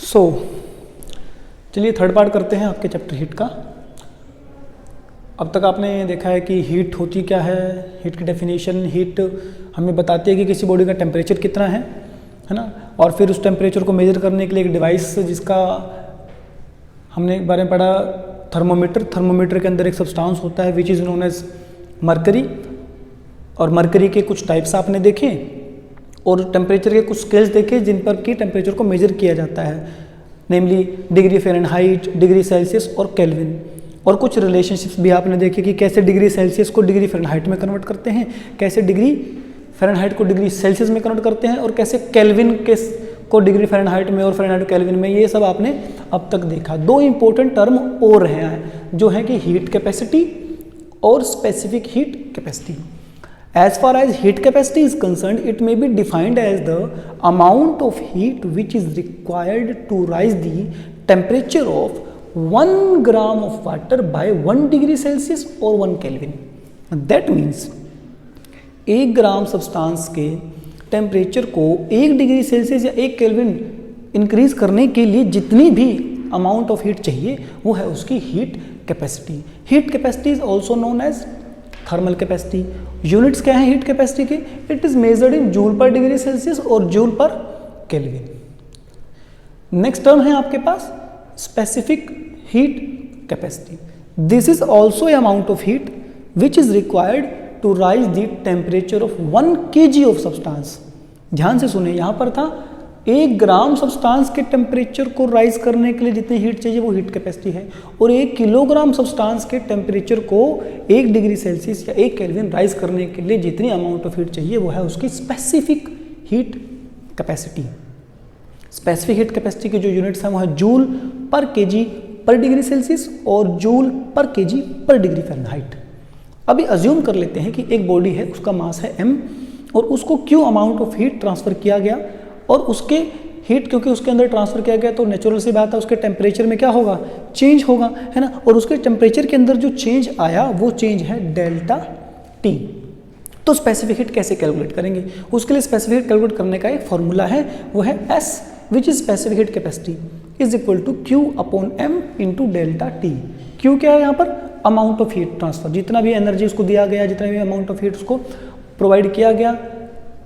सो चलिए third part करते हैं आपके चैप्टर हीट का। अब तक आपने देखा है कि हीट होती क्या है, हीट की डेफिनेशन। हीट हमें बताती है कि किसी बॉडी का टेम्परेचर कितना है ना, और फिर उस टेम्परेचर को मेजर करने के लिए एक डिवाइस जिसका हमने एक बारे में पढ़ा, थर्मोमीटर। थर्मोमीटर के अंदर एक सब्सटेंस होता है which is known as mercury, और मरकरी के कुछ टाइप्स आपने देखे और टेम्परेचर के कुछ स्केल्स देखे जिन पर कि टेम्परेचर को मेजर किया जाता है, नेमली डिग्री फ़ारेनहाइट, डिग्री सेल्सियस और केल्विन। और कुछ रिलेशनशिप्स भी आपने देखे कि कैसे डिग्री सेल्सियस को डिग्री फ़ारेनहाइट में कन्वर्ट करते हैं, कैसे डिग्री फ़ारेनहाइट को डिग्री सेल्सियस में कन्वर्ट करते हैं, और कैसे केल्विन को डिग्री फ़ारेनहाइट में और फ़ारेनहाइट केल्विन में, ये सब आपने अब तक देखा। दो इंपॉर्टेंट टर्म और हैं जो है कि हीट कैपेसिटी और specific heat capacity. As far as heat capacity is concerned, it may be defined as the amount of heat which is required to rise the temperature of 1 gram of water by 1 degree Celsius or 1 Kelvin. That means 1 gram substance के temperature को 1 degree Celsius या 1 kelvin increase करने के लिए जितनी भी amount of heat चाहिए वो है उसकी heat capacity. Heat capacity is also known as thermal capacity. Units क्या है हीट कैपेसिटी के? It is measured in joule per degree Celsius और joule per kelvin. Next term है आपके पास specific heat capacity. This is also amount of heat which is required to raise the temperature of 1 kg of substance. ध्यान से सुने, यहां पर था 1 ग्राम सब्सटेंस के टेम्परेचर को राइज करने के लिए जितनी हीट चाहिए वो हीट कैपेसिटी है, और 1 किलोग्राम सब्सटेंस के टेम्परेचर को 1 डिग्री सेल्सियस या 1 केल्विन राइज करने के लिए जितनी अमाउंट ऑफ हीट चाहिए वो है उसकी specific heat capacity. Specific heat capacity के जो यूनिट्स हैं वो है जूल पर केजी पर डिग्री सेल्सियस और जूल पर केजी पर डिग्री फ़ारेनहाइट। अभी अज्यूम कर लेते हैं कि एक बॉडी है, उसका मास है m, और उसको Q amount of heat transfer किया गया, और उसके हीट क्योंकि उसके अंदर ट्रांसफ़र किया गया तो नेचुरल सी बात है उसके टेम्परेचर में क्या होगा, चेंज होगा, है ना। और उसके टेम्परेचर के अंदर जो चेंज आया वो चेंज है डेल्टा टी। तो स्पेसिफिक हीट कैसे कैलकुलेट करेंगे? उसके लिए स्पेसिफिक हीट कैलकुलेट करने का एक फॉर्मूला है, वो है S which is specific heat capacity is equal to Q upon M into delta T. Q क्या है यहाँ पर? अमाउंट ऑफ हीट ट्रांसफर, जितना भी एनर्जी उसको दिया गया, जितना भी अमाउंट ऑफ हीट उसको प्रोवाइड किया गया।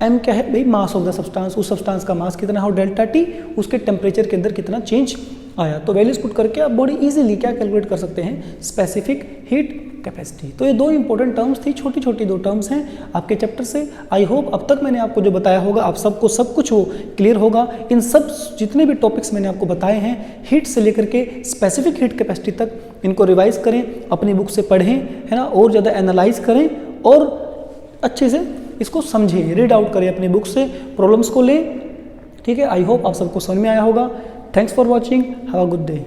M क्या है भाई? मास ऑफ द सब्सटेंस, उस सब्सटेंस का मास कितना है, और डेल्टा टी उसके टेम्परेचर के अंदर कितना चेंज आया। तो वैल्यूज पुट करके आप बड़ी इजीली क्या कैलकुलेट कर सकते हैं, स्पेसिफिक हीट कैपेसिटी। तो ये दो इंपॉर्टेंट टर्म्स थी, छोटी छोटी दो टर्म्स हैं आपके चैप्टर से। आई होप अब तक मैंने आपको जो बताया होगा आप सबको सब कुछ वो क्लियर होगा। इन सब जितने भी टॉपिक्स मैंने आपको बताए हैं हीट से लेकर के स्पेसिफिक हीट कैपेसिटी तक, इनको रिवाइज करें, अपनी बुक से पढ़ें, है ना, और ज़्यादा एनालाइज करें और अच्छे से इसको समझें, रीड आउट करें अपनी बुक से, प्रॉब्लम्स को लें। ठीक है, आई होप आप सबको समझ में आया होगा। Thanks for watching, have a good day.